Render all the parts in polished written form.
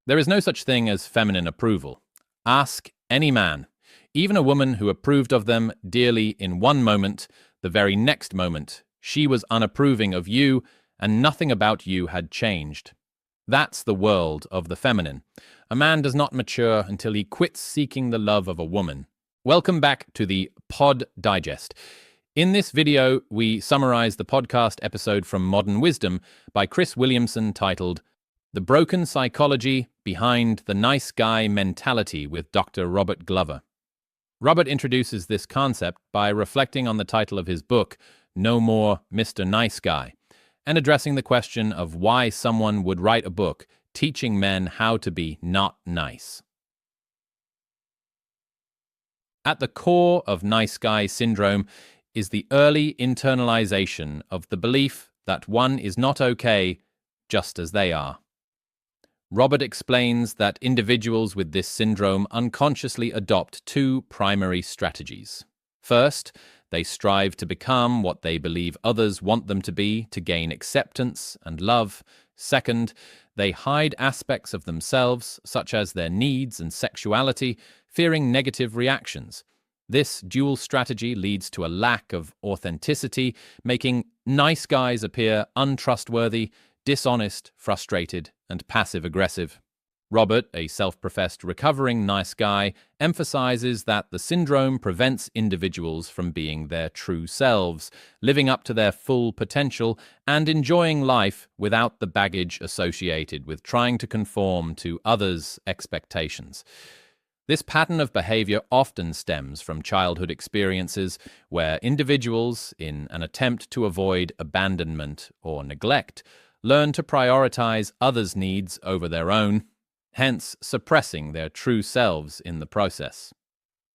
There is no such thing as feminine approval. Ask any man, even a woman who approved of them dearly in one moment, the very next moment, she was unapproving of you, and nothing about you had changed. That's the world of the feminine. A man does not mature until he quits seeking the love of a woman. Welcome back to the Pod Digest. In this video, we summarize the podcast episode from Modern Wisdom by Chris Williamson titled The Broken Psychology Behind the Nice Guy Mentality with Dr. Robert Glover. Robert introduces this concept by reflecting on the title of his book, No More Mr. Nice Guy, and addressing the question of why someone would write a book teaching men how to be not nice. At the core of nice guy syndrome is the early internalization of the belief that one is not okay just as they are. Robert explains that individuals with this syndrome unconsciously adopt two primary strategies. First, they strive to become what they believe others want them to be to gain acceptance and love. Second, they hide aspects of themselves, such as their needs and sexuality, fearing negative reactions. This dual strategy leads to a lack of authenticity, making nice guys appear untrustworthy, dishonest, frustrated, and passive-aggressive. Robert, a self-professed recovering nice guy, emphasizes that the syndrome prevents individuals from being their true selves, living up to their full potential, and enjoying life without the baggage associated with trying to conform to others' expectations. This pattern of behavior often stems from childhood experiences where individuals, in an attempt to avoid abandonment or neglect, learn to prioritize others' needs over their own, hence suppressing their true selves in the process.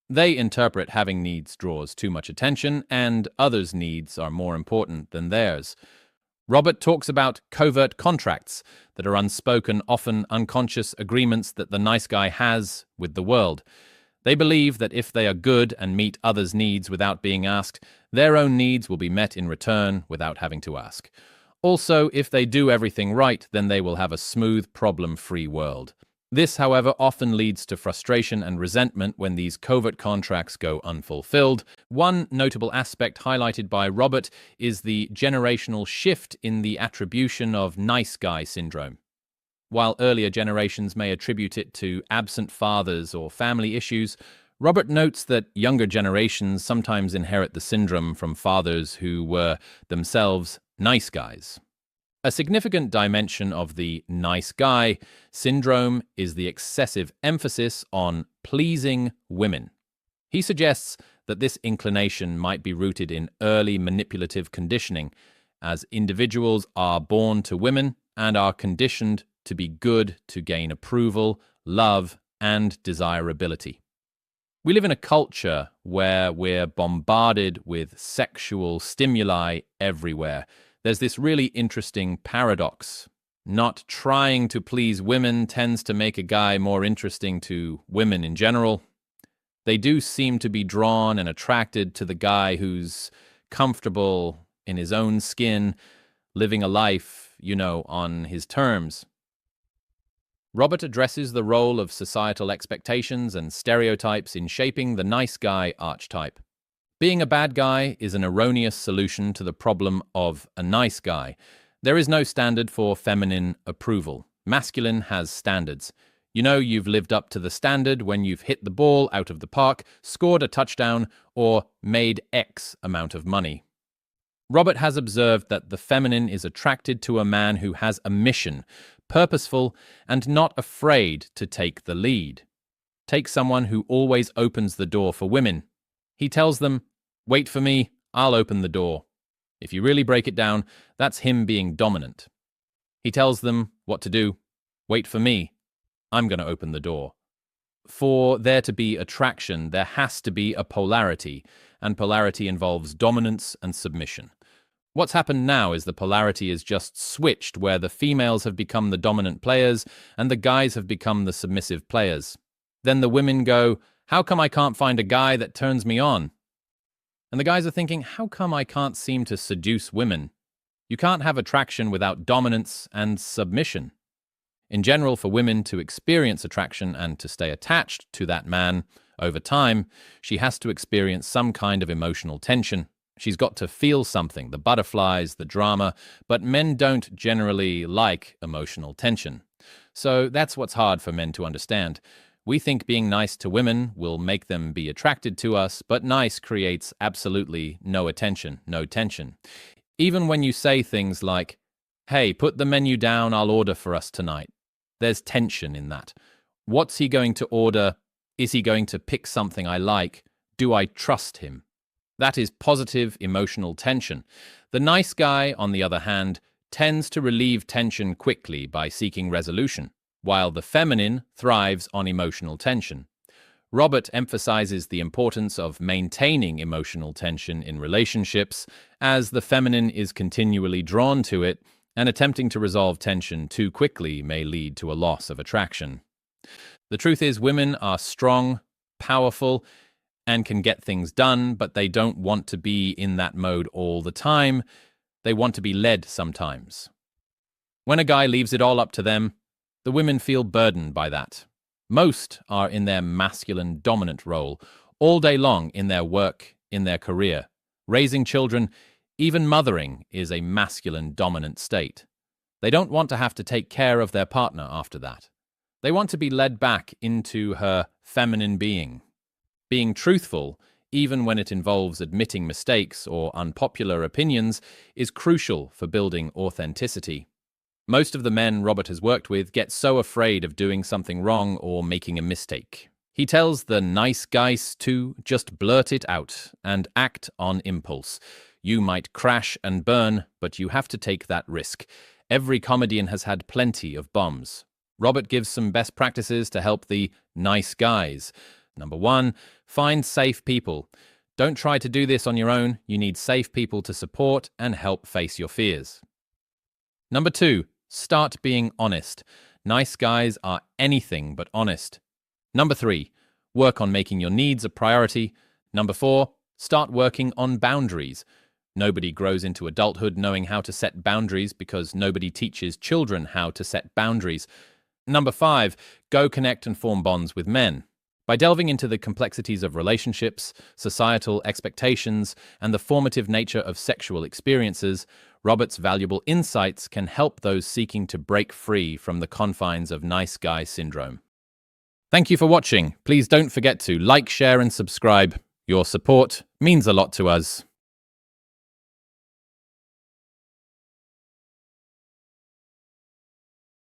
They interpret having needs draws too much attention, and others' needs are more important than theirs. Robert talks about covert contracts that are unspoken, often unconscious agreements that the nice guy has with the world. They believe that if they are good and meet others' needs without being asked, their own needs will be met in return without having to ask. Also, if they do everything right, then they will have a smooth, problem-free world. This, however, often leads to frustration and resentment when these covert contracts go unfulfilled. One notable aspect highlighted by Robert is the generational shift in the attribution of nice guy syndrome. While earlier generations may attribute it to absent fathers or family issues, Robert notes that younger generations sometimes inherit the syndrome from fathers who were themselves nice guys. A significant dimension of the nice guy syndrome is the excessive emphasis on pleasing women. He suggests that this inclination might be rooted in early manipulative conditioning, as individuals are born to women and are conditioned to be good to gain approval, love, and desirability. We live in a culture where we're bombarded with sexual stimuli everywhere. There's this really interesting paradox. Not trying to please women tends to make a guy more interesting to women in general. They do seem to be drawn and attracted to the guy who's comfortable in his own skin, living a life, on his terms. Robert addresses the role of societal expectations and stereotypes in shaping the nice guy archetype. Being a bad guy is an erroneous solution to the problem of a nice guy. There is no standard for feminine approval. Masculine has standards. You've lived up to the standard when you've hit the ball out of the park, scored a touchdown, or made X amount of money. Robert has observed that the feminine is attracted to a man who has a mission, purposeful, and not afraid to take the lead. Take someone who always opens the door for women. He tells them, "Wait for me, I'll open the door." If you really break it down, that's him being dominant. He tells them what to do. "Wait for me, I'm going to open the door." For there to be attraction, there has to be a polarity, and polarity involves dominance and submission. What's happened now is the polarity is just switched, where the females have become the dominant players and the guys have become the submissive players. Then the women go, "How come I can't find a guy that turns me on?" And the guys are thinking, "How come I can't seem to seduce women?" You can't have attraction without dominance and submission. In general, for women to experience attraction and to stay attached to that man over time, she has to experience some kind of emotional tension. She's got to feel something, the butterflies, the drama, but men don't generally like emotional tension. So that's what's hard for men to understand. We think being nice to women will make them be attracted to us, but nice creates absolutely no attention, no tension. Even when you say things like, "Hey, put the menu down, I'll order for us tonight." There's tension in that. What's he going to order? Is he going to pick something I like? Do I trust him? That is positive emotional tension. The nice guy, on the other hand, tends to relieve tension quickly by seeking resolution, while the feminine thrives on emotional tension. Robert emphasizes the importance of maintaining emotional tension in relationships, as the feminine is continually drawn to it, and attempting to resolve tension too quickly may lead to a loss of attraction. The truth is, women are strong, powerful, and can get things done, but they don't want to be in that mode all the time. They want to be led sometimes. When a guy leaves it all up to them, the women feel burdened by that. Most are in their masculine dominant role, all day long in their work, in their career. Raising children, even mothering, is a masculine dominant state. They don't want to have to take care of their partner after that. They want to be led back into her feminine being. Being truthful, even when it involves admitting mistakes or unpopular opinions, is crucial for building authenticity. Most of the men Robert has worked with get so afraid of doing something wrong or making a mistake. He tells the nice guys to just blurt it out and act on impulse. You might crash and burn, but you have to take that risk. Every comedian has had plenty of bombs. Robert gives some best practices to help the nice guys. Number 1, find safe people. Don't try to do this on your own. You need safe people to support and help face your fears. Number 2, start being honest. Nice guys are anything but honest. Number 3, work on making your needs a priority. Number 4, start working on boundaries. Nobody grows into adulthood knowing how to set boundaries because nobody teaches children how to set boundaries. Number 5, go connect and form bonds with men. By delving into the complexities of relationships, societal expectations, and the formative nature of sexual experiences, Robert's valuable insights can help those seeking to break free from the confines of nice guy syndrome. Thank you for watching. Please don't forget to like, share, and subscribe. Your support means a lot to us.